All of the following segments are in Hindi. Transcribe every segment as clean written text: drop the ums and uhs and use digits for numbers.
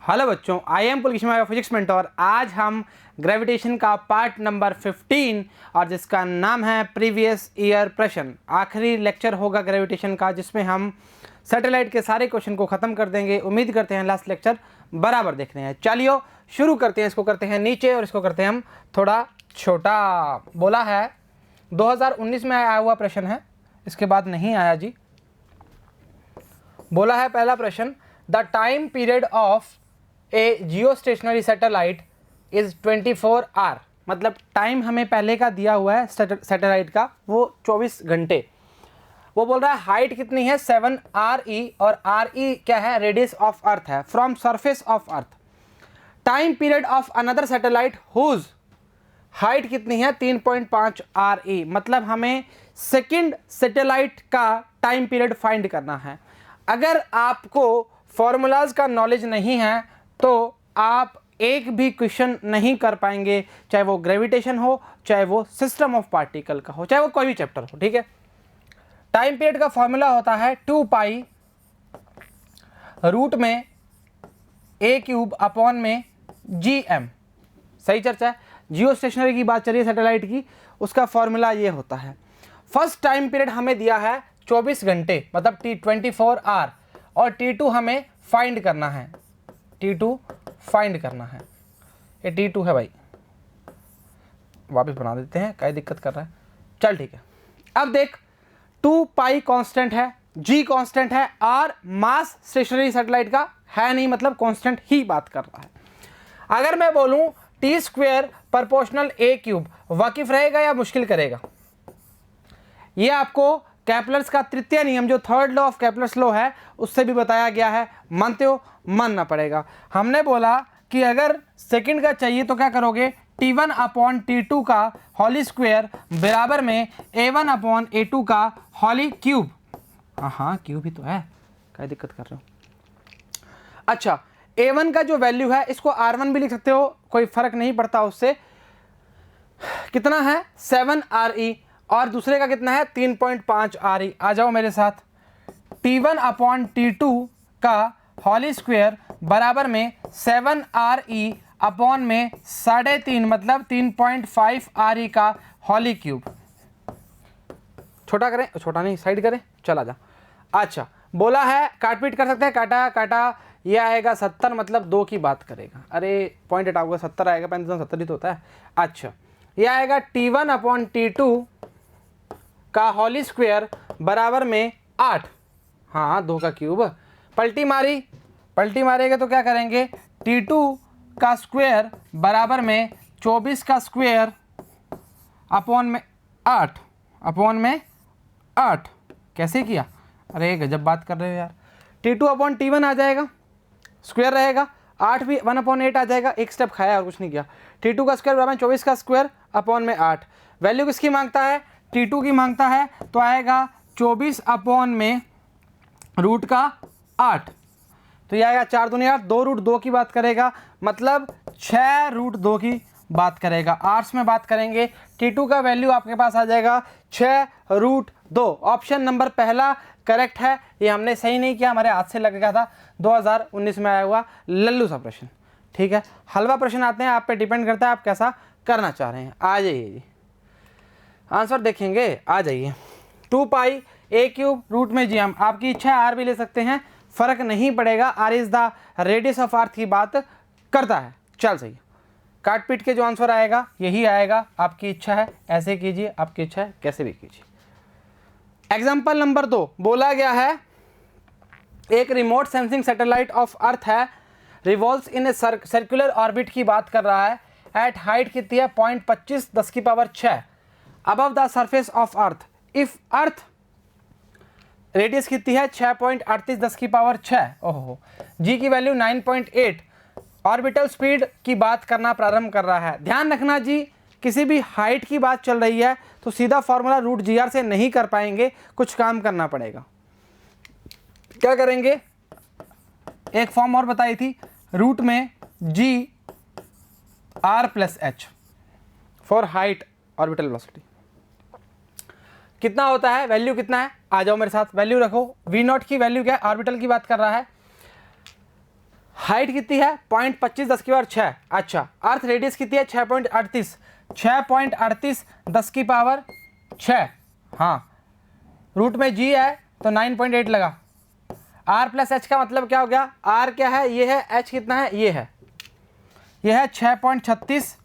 हेलो बच्चों, आई एम पुलकिश फिजिक्स मेंटोर। आज हम ग्रेविटेशन का पार्ट नंबर 15 और जिसका नाम है प्रीवियस ईयर प्रश्न। आखिरी लेक्चर होगा ग्रेविटेशन का, जिसमें हम सैटेलाइट के सारे क्वेश्चन को ख़त्म कर देंगे। उम्मीद करते हैं लास्ट लेक्चर बराबर देख रहे हैं। चलिए शुरू करते हैं। इसको करते हैं नीचे और इसको करते हैं हम थोड़ा छोटा। बोला है 2019 में आया हुआ प्रश्न है, इसके बाद नहीं आया जी। बोला है पहला प्रश्न, the time period of a geostationary satellite is 24 hour. मतलब टाइम हमें पहले का दिया हुआ है सैटेलाइट का, वो 24 घंटे। वो बोल रहा है हाइट कितनी है 7 RE, और RE क्या है, रेडियस ऑफ अर्थ है, from surface of earth. Time period of another satellite whose height कितनी है 3.5 RE। मतलब हमें सेकंड सैटेलाइट का टाइम पीरियड फाइंड करना है। अगर आपको फॉर्मूलाज का नॉलेज नहीं है तो आप एक भी क्वेश्चन नहीं कर पाएंगे, चाहे वो ग्रेविटेशन हो, चाहे वो सिस्टम ऑफ पार्टिकल का हो, चाहे वो कोई भी चैप्टर हो। ठीक है, टाइम पीरियड का फॉर्मूला होता है 2 पाई रूट में A³ अपॉन में GM। सही चर्चा है। जियो स्टेशनरी की बात चलिए सैटेलाइट की, उसका फॉर्मूला ये होता है। फर्स्ट टाइम पीरियड हमें दिया है 24 घंटे, मतलब 24 आवर, और T2 हमें फाइंड करना है। T2 फाइंड करना है। ये T2 है भाई, वापस बना देते हैं, क्या दिक्कत कर रहा है। चल ठीक है। अब देख 2 पाई कांस्टेंट है, G कांस्टेंट है, और मास स्टेशनरी सैटेलाइट का है नहीं, मतलब कांस्टेंट ही बात कर रहा है। अगर मैं बोलूं T² प्रोपोर्शनल A³ वाकिफ रहेगा या मुश्किल करेगा? ये आपको कैपलर्स का तृतीय नियम, जो third law of Kepler's law है, उससे भी बताया गया है। मानते हो? मानना पड़ेगा। हमने बोला कि अगर सेकंड का चाहिए तो क्या करोगे, T1 अपॉन T2 का होली स्क्वायर बराबर में A1 अपॉन A2 का होली क्यूब। हाँ क्यूब ही तो है, क्या दिक्कत कर रहे हो। अच्छा, A1 का जो वैल्यू है इसको R1 भी लिख सकते हो, कोई फर्क नहीं पड़ता उससे। कितना है 7 RE, और दूसरे का कितना है 3.5 RE। आ जाओ मेरे साथ। T1 अपॉन T2 का होली स्क्वायर बराबर में 7 RE अपॉन में 3.5, मतलब 3.5 RE का होली क्यूब। छोटा करें, छोटा नहीं, साइड करें, चला जा। अच्छा, बोला है काटपीट कर सकते हैं, काटा काटा, ये आएगा 70, मतलब 2 की बात करेगा। अरे पॉइंट हटाओगे 70 आएगा, 70 ही तो होता है। अच्छा, ये आएगा T1 अपॉन T2 का होली स्क्वायर बराबर में 8। हाँ 2 का क्यूब। पलटी मारी, पलटी मारेंगे तो क्या करेंगे, T2 का स्क्वायर बराबर में 24 का स्क्वायर अपॉन में 8, अपॉन में 8। कैसे किया? अरे गजब बात कर रहे हो यार। T2 अपॉन T1 आ जाएगा, स्क्वायर रहेगा, 8 भी 1/8 आ जाएगा। एक स्टेप खाया और कुछ नहीं किया। T2 का स्क्वायर बराबर 24 का स्क्वायर अपॉन में 8। वैल्यू किसकी मांगता है? T2 की मांगता है, तो आएगा 24 अपॉन में रूट का 8। तो ये आएगा 4 दूनी 8, 2 रूट 2 की बात करेगा, मतलब 6 रूट 2 की बात करेगा। आर्ट्स में बात करेंगे, T2 का वैल्यू आपके पास आ जाएगा 6 रूट 2। ऑप्शन नंबर पहला करेक्ट है। ये हमने सही नहीं किया, हमारे हाथ से लग गया था। 2019 में आया हुआ लल्लू सा प्रश्न। ठीक है, हलवा प्रश्न आते हैं, आप पे डिपेंड करता है आप कैसा करना चाह रहे हैं। आ जाइए जी, आंसर देखेंगे, आ जाइए। 2 पाई A³ रूट में GM, आपकी इच्छा है R भी ले सकते हैं, फर्क नहीं पड़ेगा। R is the radius of अर्थ की बात करता है। चल सही, काट पीट के जो आंसर आएगा यही आएगा। आपकी इच्छा है ऐसे कीजिए, आपकी इच्छा है कैसे भी कीजिए। एग्जाम्पल नंबर 2 बोला गया है, एक remote sensing satellite of earth है, revolves in a circular orbit की बात कर रहा है। एट हाइट कितनी है 0.25 10⁶ above the surface of earth. If earth radius कितनी है 6.38 10⁶। ओहो, जी की वैल्यू 9.8। ऑर्बिटल स्पीड की बात करना प्रारंभ कर रहा है। ध्यान रखना जी, किसी भी हाइट की बात चल रही है तो सीधा फॉर्मूला रूट GR से नहीं कर पाएंगे, कुछ काम करना पड़ेगा। क्या करेंगे, एक फॉर्म और बताई थी, रूट में GR + H for height orbital velocity. कितना होता है, वैल्यू कितना है, आ जाओ मेरे साथ, वैल्यू रखो। V0 की वैल्यू क्या है, ऑर्बिटल की बात कर रहा है। हाइट कितनी है 0.25 10 की पावर 6। अच्छा, अर्थ रेडियस कितनी है 6.38, 6.38 10 की पावर 6। हाँ, रूट में जी है तो 9.8 लगा। आर प्लस एच का मतलब क्या हो गया, आर क्या है ये है, एच कितना है ये है 6.36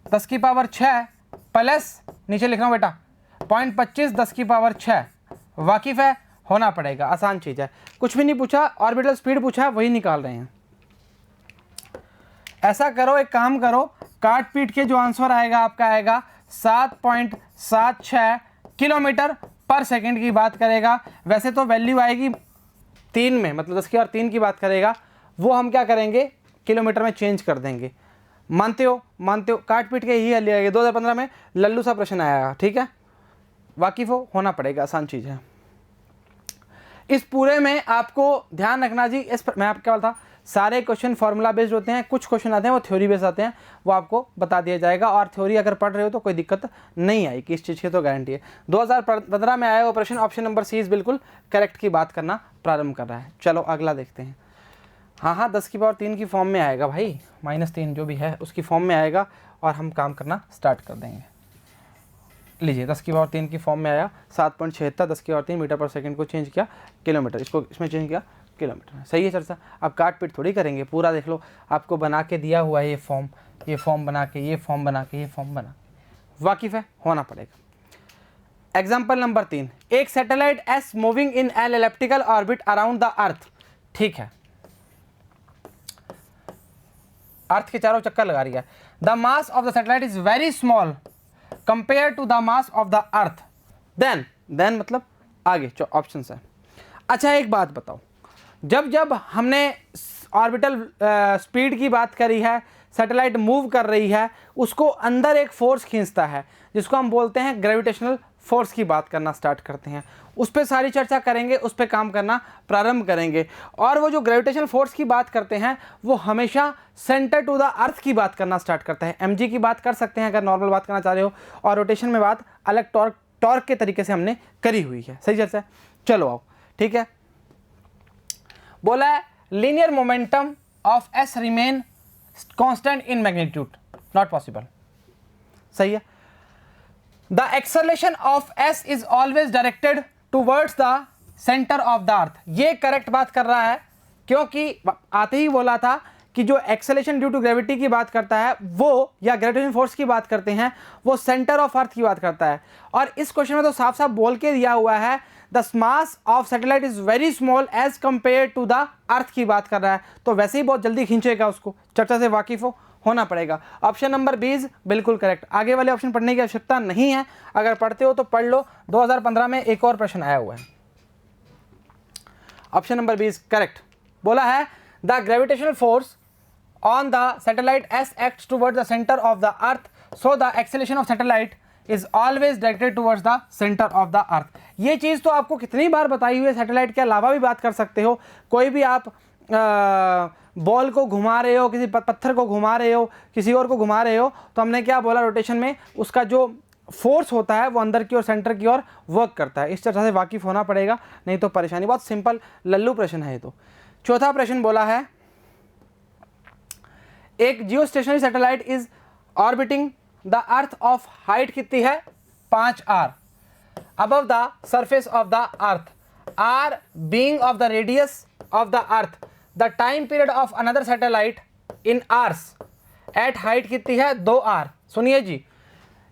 10 की पावर 6 प्लस नीचे लिख रहा हूँ बेटा 0.25 10 की पावर 6। वाकिफ है, होना पड़ेगा, आसान चीज़ है। कुछ भी नहीं पूछा, ऑर्बिटल स्पीड पूछा, वही निकाल रहे हैं। ऐसा करो, एक काम करो, काट पीट के जो आंसर आएगा आपका आएगा 7.76 किलोमीटर पर सेकंड की बात करेगा। वैसे तो वैल्यू आएगी 3 में, मतलब 10 की पावर 3 की बात करेगा, वो हम क्या करेंगे किलोमीटर में चेंज कर देंगे। मानते हो काट पीट के ही हल लिया गया। 2015 में लल्लू सा प्रश्न आया, ठीक है, वाकिफ हो, होना पड़ेगा, आसान चीज़ है। इस पूरे में आपको ध्यान रखना जी, मैं आपको क्या बोलता था, सारे क्वेश्चन फार्मूला बेस्ड होते हैं, कुछ क्वेश्चन आते हैं वो थ्योरी बेस्ड आते हैं, वो आपको बता दिया जाएगा। और थ्योरी अगर पढ़ रहे हो तो कोई दिक्कत नहीं आएगी, इस चीज़ की तो गारंटी है। 2015 में आया वो प्रश्न, ऑप्शन नंबर सी इज बिल्कुल करेक्ट की बात करना प्रारंभ कर रहा है। चलो अगला देखते हैं। हाँ, 10 की पावर 3 की फॉर्म में आएगा भाई, -3 जो भी है उसकी फॉर्म में आएगा और हम काम करना स्टार्ट कर देंगे। लीजिए 10 की पावर 3 की फॉर्म में आया 7.76 10 की पावर 3 मीटर पर सेकंड को चेंज किया किलोमीटर, इसको इसमें चेंज किया किलोमीटर। सही है चर्चा। अब काट पीट थोड़ी करेंगे, पूरा देख लो, आपको बना के दिया हुआ है ये फॉर्म बना के, ये फॉर्म बना के, ये फॉर्म बना के, वाकिफ है, होना पड़ेगा। एग्जाम्पल नंबर 3, एक satellite is moving in an elliptical orbit around the earth. ठीक है, अर्थ के चारों चक्कर लगा रही है। The mass of the satellite is very small compare to the mass of the earth, then मतलब आगे जो ऑप्शन है। अच्छा एक बात बताओ, जब हमने ऑर्बिटल स्पीड की बात करी है, सैटेलाइट मूव कर रही है, उसको अंदर एक फोर्स खींचता है जिसको हम बोलते हैं ग्रेविटेशनल फोर्स की बात करना स्टार्ट करते हैं। उस पर सारी चर्चा करेंगे, उस पर काम करना प्रारंभ करेंगे। और वो जो ग्रेविटेशनल फोर्स की बात करते हैं वो हमेशा सेंटर टू द अर्थ की बात करना स्टार्ट करता है। mg की बात कर सकते हैं अगर नॉर्मल बात करना चाह रहे हो, और रोटेशन में बात अलग टॉर्क के तरीके से हमने करी हुई है। सही चर्चा है, चलो आओ, ठीक है। बोला है linear momentum of S remain constant in magnitude, not possible. सही है। The acceleration of S is always directed towards the centre of the अर्थ। ये करेक्ट बात कर रहा है, क्योंकि आते ही बोला था कि जो एक्सेलरेशन ड्यू टू ग्रेविटी की बात करता है वो, या ग्रेविटेशन फोर्स की बात करते हैं, वो सेंटर ऑफ अर्थ की बात करता है। और इस क्वेश्चन में तो साफ साफ बोल के दिया हुआ है the mass of satellite is very small as compare to the earth की बात कर रहा है, तो वैसे ही बहुत जल्दी खींचेगा उसको। चर्चा से वाकिफ होना पड़ेगा। ऑप्शन नंबर 20 बिल्कुल करेक्ट। आगे वाले ऑप्शन पढ़ने की आवश्यकता नहीं है, अगर पढ़ते हो तो पढ़ लो। 2015 में एक और प्रश्न आया हुआ है। Option number 20 correct. बोला है the gravitational force on the satellite S acts towards the centre of the earth, so the acceleration of satellite is always directed towards the centre of the अर्थ। ये चीज़ तो आपको कितनी बार बताई हुई है, सैटेलाइट के अलावा भी बात कर सकते हो। कोई भी आप बॉल को घुमा रहे हो, किसी पत्थर को घुमा रहे हो, किसी और को घुमा रहे हो, तो हमने क्या बोला, रोटेशन में उसका जो फोर्स होता है वो अंदर की ओर, सेंटर की ओर वर्क करता है। इस तरह से वाकिफ होना पड़ेगा, नहीं तो परेशानी। बहुत सिंपल लल्लू प्रश्न है ये तो। चौथा प्रश्न बोला है एक जियो stationery satellite is orbiting the earth of height कितनी है 5r above the surface of the earth, r being of the radius of the earth, the time period of another satellite in hours at height कितनी है 2r। सुनिए जी,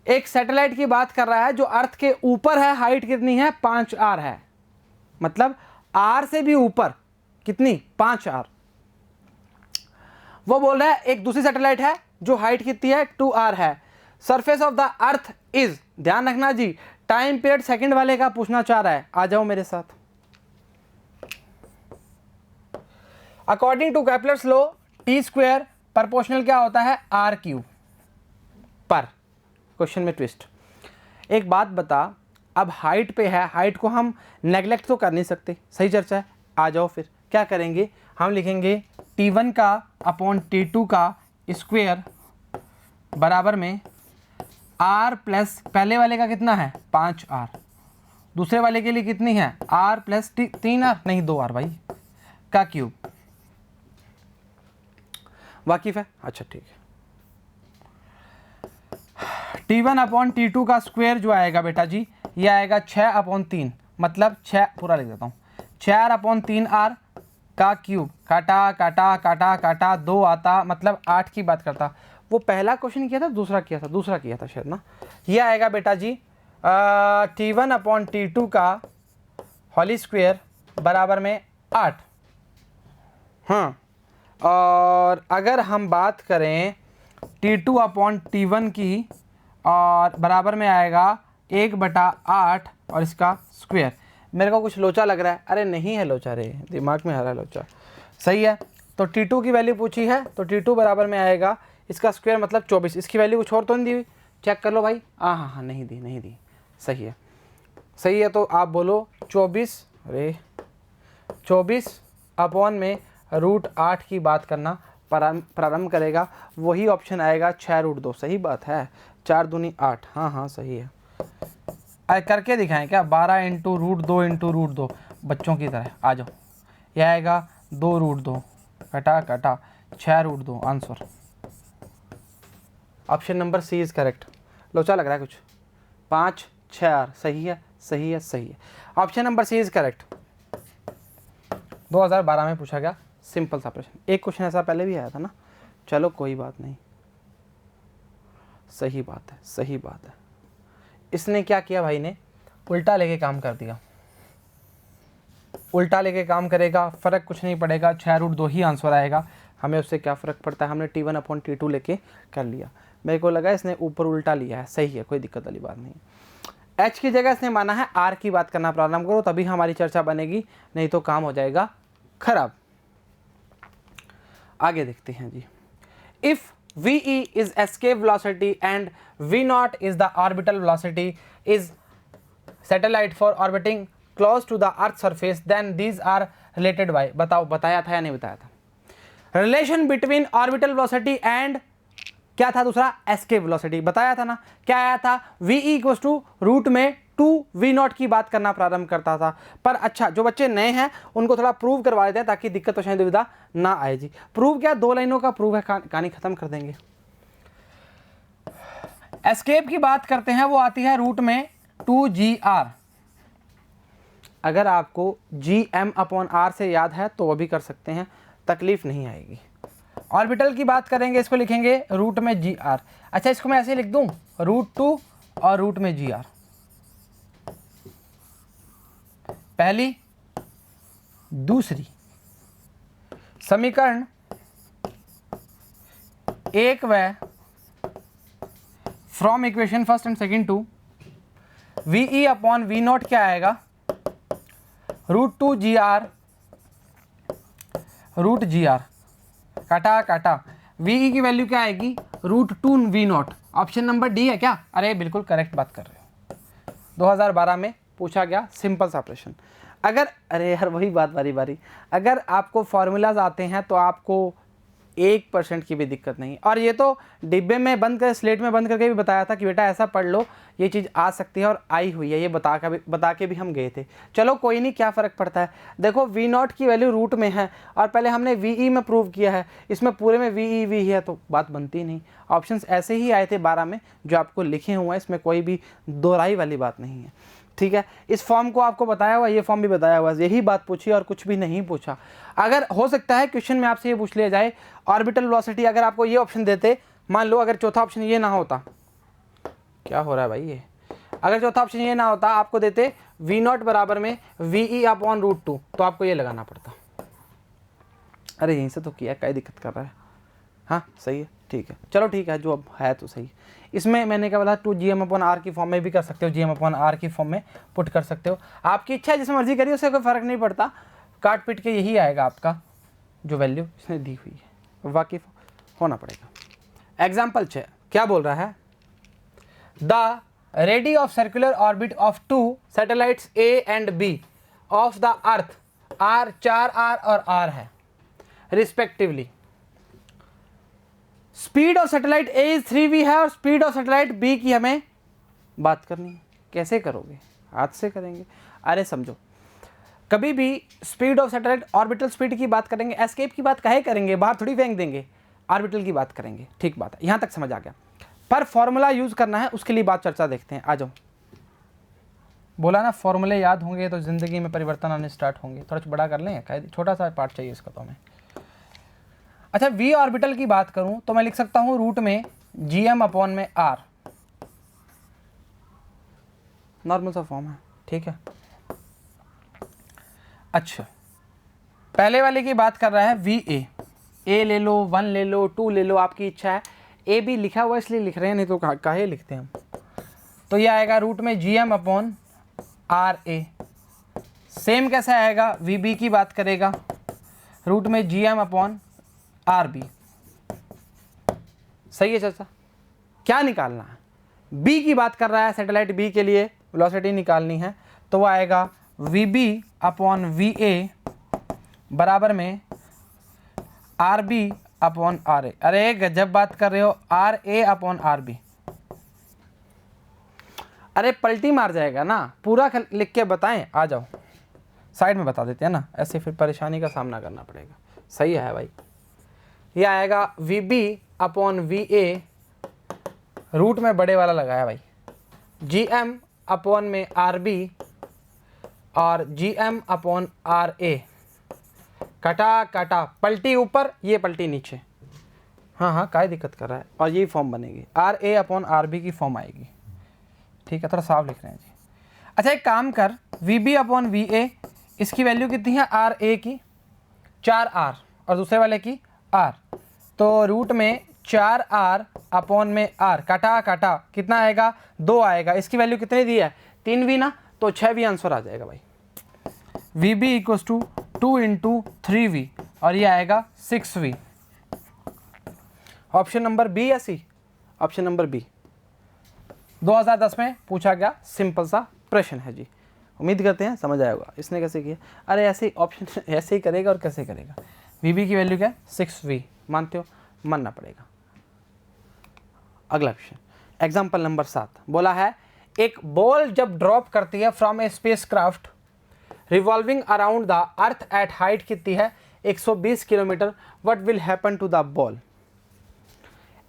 एक सैटेलाइट की बात कर रहा है जो अर्थ के ऊपर है, हाइट कितनी है 5r है, मतलब r से भी ऊपर कितनी 5r। वो बोल रहा है एक दूसरी सैटेलाइट है जो हाइट कितनी है 2r है, surface of the earth is, ध्यान रखना जी, टाइम पीरियड सेकंड वाले का पूछना चाह रहा है, आ जाओ मेरे साथ। According to Kepler's law T square proportional क्या होता है r क्यूब पर। क्वेश्चन में ट्विस्ट। एक बात बता, अब हाइट पे है, हाइट को हम नेग्लेक्ट तो कर नहीं सकते। सही चर्चा है, आ जाओ फिर क्या करेंगे, हम लिखेंगे t1 का अपॉन t2 का स्क्वायर बराबर में r प्लस, पहले वाले का कितना है 5r, दूसरे वाले के लिए कितनी है r प्लस 3r, नहीं 2r भाई, का क्यूब। वाकिफ है? अच्छा ठीक है। T1/T2 का स्क्वायर जो आएगा बेटा जी, ये आएगा 6/3, मतलब 6 पूरा लिख देता हूँ, 4/3R का क्यूब, काटा काटा काटा काटा 2 आता, मतलब 8 की बात करता। वो पहला क्वेश्चन किया था, दूसरा किया था शायद ना। ये आएगा बेटा जी T1/T2 का होली स्क्वायर बराबर में 8। हाँ, और अगर हम बात करें T2/T1 की, और बराबर में आएगा 1/8 और इसका स्क्वायर। मेरे को कुछ लोचा लग रहा है, अरे नहीं है लोचा रे, दिमाग में आ रहा है लोचा। सही है, तो T2 की वैल्यू पूछी है, तो T2 बराबर में आएगा इसका स्क्वायर मतलब 24। इसकी वैल्यु कुछ और तो नहीं दी हुई, चेक कर लो भाई। हाँ, नहीं दी, सही है। तो आप बोलो 24, अरे 24 अपॉन में √8 की बात करना प्रारंभ करेगा, वही ऑप्शन आएगा 6√2। सही बात है, 4 दूनी 8। हाँ सही है। करके दिखाएं क्या? 12 × √2 × √2, बच्चों की तरह आ जाओ। यह आएगा 2√2 कटा कटा 6√2, answer option number C is correct. लोचा लग रहा है कुछ, 5 6 8, सही है। Option number C is correct. 2012 में पूछा गया सिंपल सा प्रश्न। एक क्वेश्चन ऐसा पहले भी आया था ना, चलो कोई बात नहीं। सही बात है। इसने क्या किया भाई ने, उल्टा लेके काम कर दिया। उल्टा लेके काम करेगा, फ़र्क कुछ नहीं पड़ेगा, 6√2 ही आंसर आएगा। हमें उससे क्या फ़र्क पड़ता है, हमने T1/T2 लेके कर लिया। मेरे को लगा इसने ऊपर उल्टा लिया है, सही है, कोई दिक्कत वाली बात नहीं। H की जगह इसने माना है R की बात करना प्रारंभ करो, तभी हमारी चर्चा बनेगी, नहीं तो काम हो जाएगा खराब। आगे देखते हैं जी। If VE is escape velocity and V0 is the orbital velocity is satellite for orbiting close to the earth surface, then these are related by, बताओ बताया था या नहीं बताया था? Relation between orbital velocity and क्या था दूसरा, एस्केप वेलोसिटी, बताया था ना। क्या आया था, VE = रूट में 2V0 की बात करना प्रारंभ करता था। पर अच्छा, जो बच्चे नए हैं उनको थोड़ा प्रूव करवा देते हैं ताकि दिक्कत परेशानी दुविधा ना आए जी। प्रूव क्या, 2 लाइनों का प्रूव है, कहानी खत्म कर देंगे। एस्केप की बात करते हैं, वो आती है रूट में 2GR। अगर आपको GM/R से याद है तो वो भी कर सकते हैं, तकलीफ नहीं आएगी। ऑर्बिटल की बात करेंगे, इसको लिखेंगे रूट में GR। अच्छा, इसको मैं ऐसे लिख दूं, √2 और रूट में GR। पहली, दूसरी समीकरण 1 व from equation first and second to VE/V0 क्या आएगा, √2GR रूट GR काटा काटा, VE की वैल्यू क्या आएगी, √2V0। ऑप्शन नंबर डी है क्या? अरे बिल्कुल करेक्ट बात कर रहे हो, 2012 में पूछा गया सिंपल सा प्रश्न। अगर, अरे यार वही बात बारी बारी, अगर आपको फॉर्मूलाज आते हैं तो आपको 1% की भी दिक्कत नहीं। और ये तो डिब्बे में बंद कर, स्लेट में बंद करके भी बताया था कि बेटा ऐसा पढ़ लो, ये चीज़ आ सकती है, और आई हुई है, ये बता के भी हम गए थे। चलो कोई नहीं, क्या फ़र्क पड़ता है। देखो V0 की वैल्यू रूट में है, और पहले हमने VE में प्रूव किया है, इसमें पूरे में VE है, तो बात बनती नहीं। ऑप्शंस ऐसे ही आए थे 12 में जो आपको लिखे हुए हैं, इसमें कोई भी दोहराई वाली बात नहीं है, ठीक है। इस फॉर्म को आपको बताया हुआ, ये फॉर्म भी बताया हुआ, यही बात पूछी और कुछ भी नहीं पूछा। अगर हो सकता है क्वेश्चन में आपसे ये पूछ लिया जाए, ऑर्बिटल वेलोसिटी, अगर आपको ये ऑप्शन देते, मान लो अगर चौथा ऑप्शन ये ना होता, क्या हो रहा है भाई ये, अगर चौथा ऑप्शन ये ना होता, आपको देते V0 बराबर में VE/√2, तो आपको ये लगाना पड़ता। अरे यहीं से तो किया, क्या दिक्कत कर रहा है। हाँ सही है, ठीक है, चलो ठीक है, जो अब है तो सही। इसमें मैंने क्या बोला, 2GM/R की फॉर्म में भी कर सकते हो, GM/R की फॉर्म में पुट कर सकते हो, आपकी इच्छा है, जिसमें मर्जी करिए, उससे कोई फ़र्क नहीं पड़ता। काट पीट के यही आएगा आपका जो वैल्यू इसने दी हुई है, वाकिफ होना पड़ेगा। एग्जाम्पल 6 क्या बोल रहा है, the ready of circular orbit of 2 satellites A and B of the earth R 4R और R है respectively. Speed of satellite A is 3V है, और स्पीड ऑफ सैटेलाइट B की हमें बात करनी है। कैसे करोगे, हाथ से करेंगे। अरे समझो, कभी भी speed of satellite orbital speed की बात करेंगे, एस्केप की बात काहे करेंगे, बाहर थोड़ी फेंक देंगे। ऑर्बिटल की बात करेंगे, ठीक बात है, यहाँ तक समझ आ गया। पर फॉर्मूला यूज़ करना है, उसके लिए बात चर्चा देखते हैं, आ जाओ। बोला ना फॉर्मूले याद होंगे तो ज़िंदगी में परिवर्तन आने स्टार्ट होंगे। थोड़ा बड़ा कर लें, छोटा सा पार्ट चाहिए इसका तो हमें। अच्छा, वी ऑर्बिटल की बात करूं तो मैं लिख सकता हूं रूट में GM अपॉन में R, नॉर्मल सा फॉर्म है, ठीक है। अच्छा, पहले वाले की बात कर रहा है VA, A ले लो, 1 ले लो, 2 ले लो, आपकी इच्छा है। A भी लिखा हुआ इसलिए लिख रहे हैं, नहीं तो काहे लिखते हैं हम। तो ये आएगा रूट में GM अपॉन RA। सेम कैसे आएगा, VB की बात करेगा, रूट में GM अपॉन RB। सही है चाचा। क्या निकालना है, B की बात कर रहा है, सैटेलाइट B के लिए वेलोसिटी निकालनी है, तो वो आएगा VB अपॉन VA बराबर में RB अपॉन RA। अरे गजब बात कर रहे हो, RA अपॉन RB। अरे पलटी मार जाएगा ना, पूरा लिख के बताएं, आ जाओ साइड में बता देते हैं ना, ऐसे फिर परेशानी का सामना करना पड़ेगा। सही है भाई, ये आएगा VB अपॉन VA, रूट में बड़े वाला लगाया भाई, GM अपॉन में RB और GM अपॉन RA। कटा कटा, पलटी ऊपर, ये पलटी नीचे। हाँ हाँ, काय दिक्कत कर रहा है, और ये फॉर्म बनेगी, RA अपॉन RB की फॉर्म आएगी, ठीक है। थोड़ा साफ लिख रहे हैं जी। अच्छा, एक काम कर, VB अपॉन VA, इसकी वैल्यू कितनी है RA की 4R और दूसरे वाले की R, तो रूट में 4R अपॉन में R, काटा काटा, कितना आएगा 2 आएगा। इसकी वैल्यू कितनी दी है 3V ना, तो 6V आंसर आ जाएगा भाई। VB equals to 2 into 3V और ये आएगा 6V। ऑप्शन नंबर B या C? ऑप्शन नंबर B 2010 में पूछा गया सिंपल सा प्रश्न है जी। उम्मीद करते हैं समझ आएगा। इसने कैसे किया, अरे ऐसे ऑप्शन ऐसे ही करेगा और कैसे करेगा। VB की वैल्यू क्या है 6V, मानते हो, मानना पड़ेगा। अगला क्वेश्चन, एग्जाम्पल नंबर 7, बोला है एक बॉल जब ड्रॉप करती है from a spacecraft revolving around the earth at height कितनी है 120 kilometre, what will happen to the ball.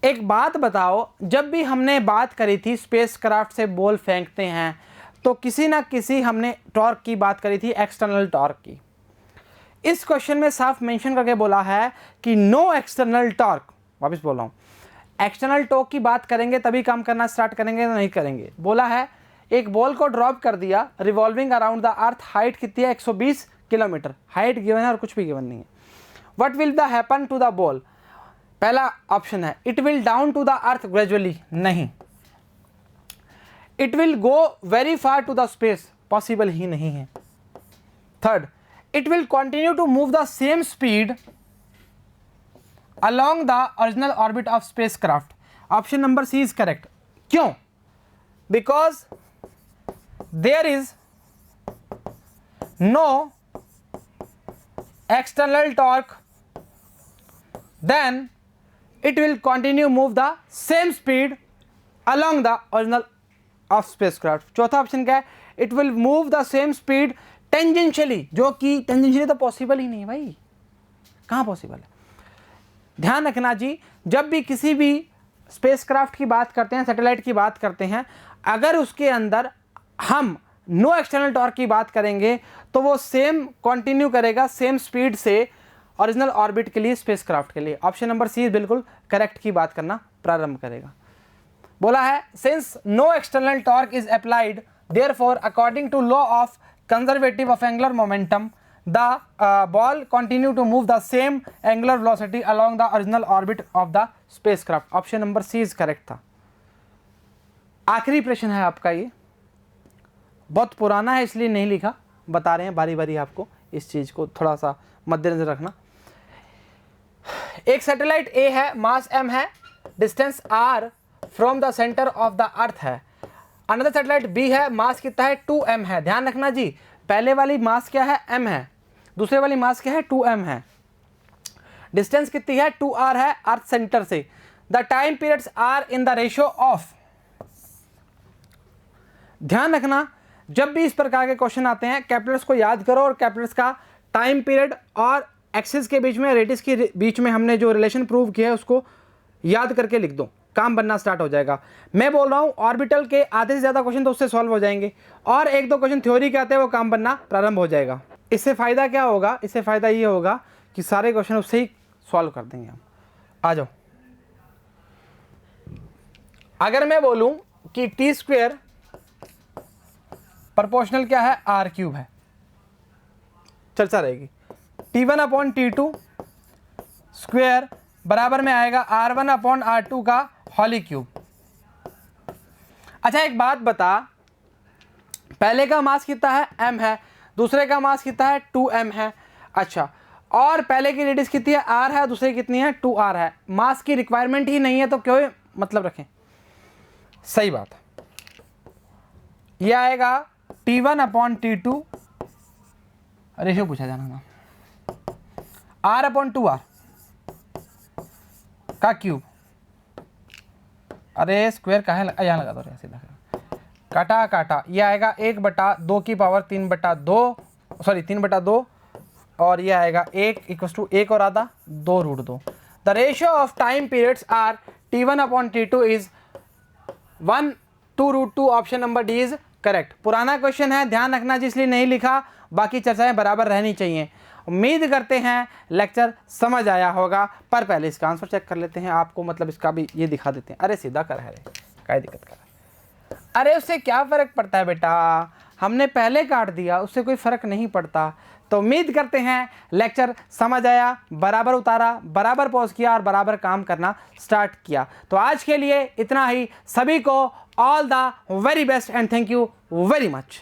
एक बात बताओ, जब भी हमने बात करी थी स्पेस क्राफ्ट से बॉल फेंकते हैं तो किसी ना किसी हमने टॉर्क की बात करी थी, एक्सटर्नल टॉर्क की। इस क्वेश्चन में साफ मेंशन करके बोला है कि नो एक्सटर्नल टॉर्क, वापस बोल रहा हूँ, एक्सटर्नल टॉर्क की बात करेंगे तभी काम करना स्टार्ट करेंगे, तो नहीं करेंगे। बोला है एक बॉल को ड्रॉप कर दिया revolving around the earth, height कितनी है 120 किलोमीटर, हाइट गिवन है और कुछ भी गिवन नहीं है। What will the happen to the ball, पहला ऑप्शन है it will down to the earth gradually, नहीं। It will go very far to the space, possible ही नहीं है। Third, it will continue to move the same speed along the original orbit of spacecraft, option number C is correct। क्यों? because there is no external torque, then it will continue move the same speed along the original of spacecraft। चौथा ऑप्शन क्या है, it will move the same speed tangentially, जो कि tangentially तो पॉसिबल ही नहीं है भाई, कहाँ पॉसिबल है। ध्यान रखना जी, जब भी किसी भी स्पेसक्राफ्ट की बात करते हैं, सैटेलाइट की बात करते हैं, अगर उसके अंदर हम नो एक्सटर्नल टॉर्क की बात करेंगे तो वो सेम कंटिन्यू करेगा सेम स्पीड से ओरिजिनल ऑर्बिट के लिए, स्पेसक्राफ्ट के लिए। ऑप्शन नंबर सी बिल्कुल करेक्ट की बात करना प्रारंभ करेगा। बोला है since no external torque is applied therefore according to law of conservative of angular momentum the ball continue to move the same angular velocity along the original orbit of the spacecraft। Option number C is correct था। आखिरी प्रश्न है आपका, ये बहुत पुराना है इसलिए नहीं लिखा, बता रहे हैं बारी बारी आपको, इस चीज को थोड़ा सा मद्देनजर रखना। एक सैटेलाइट ए है, मास m है, distance r from the centre of the earth है। अनदर सैटेलाइट बी है, मास कितना है 2m है। ध्यान रखना जी, पहले वाली मास क्या है m है, दूसरे वाली मास क्या है 2m है। डिस्टेंस कितनी है 2r है अर्थ सेंटर से। The time periods are in the ratio of. ध्यान रखना, जब भी इस प्रकार के क्वेश्चन आते हैं केपलर्स को याद करो और केपलर्स का टाइम पीरियड और एक्सिस के बीच में, रेडियस के बीच में हमने जो रिलेशन प्रूव किया है उसको याद करके लिख दो, काम बनना स्टार्ट हो जाएगा। मैं बोल रहा हूँ ऑर्बिटल के आधे से ज़्यादा क्वेश्चन तो उससे सॉल्व हो जाएंगे, और एक दो क्वेश्चन थ्योरी के आते हैं वो काम बनना प्रारंभ हो जाएगा। इससे फ़ायदा क्या होगा, इससे फ़ायदा ये होगा कि सारे क्वेश्चन उससे ही सॉल्व कर देंगे हम। आ जाओ, अगर मैं बोलूं कि टी स्क्वेयर प्रोपोर्शनल क्या है, आर क्यूब है, चर्चा रहेगी। T1/T2 स्क्वेयर बराबर में आएगा R1/R2 का होली क्यूब। अच्छा एक बात बता, पहले का मास कितना है, m है, दूसरे का मास कितना है, 2m है। अच्छा, और पहले की रेडियस कितनी है, r है, दूसरे कितनी है, 2r है। मास की रिक्वायरमेंट ही नहीं है तो क्यों मतलब रखें, सही बात है। यह आएगा T1/T2 रेशियो पूछा जाना था, R/2r का क्यूब। अरे स्क्वायर कहाँ यहाँ लगा दो रे, सीधा काटा काटा, ये आएगा 1/2 की पावर 3/2, सॉरी 3/2, और ये आएगा 1 इक्वल्स टू 1 और आधा 2√2। The ratio of time periods are T1/T2 is 1/2√2। Option number D is correct. पुराना क्वेश्चन है, ध्यान रखना, जिसलिए नहीं लिखा, बाकी चर्चाएं बराबर रहनी चाहिए। उम्मीद करते हैं लेक्चर समझ आया होगा, पर पहले इसका आंसर चेक कर लेते हैं, आपको मतलब इसका भी ये दिखा देते हैं। अरे सीधा कर है, क्या दिक्कत कर, अरे उससे क्या फ़र्क पड़ता है बेटा, हमने पहले काट दिया, उससे कोई फ़र्क नहीं पड़ता। तो उम्मीद करते हैं लेक्चर समझ आया, बराबर उतारा, बराबर पॉज किया और बराबर काम करना स्टार्ट किया। तो आज के लिए इतना ही। सभी को all the very best and thank you very much.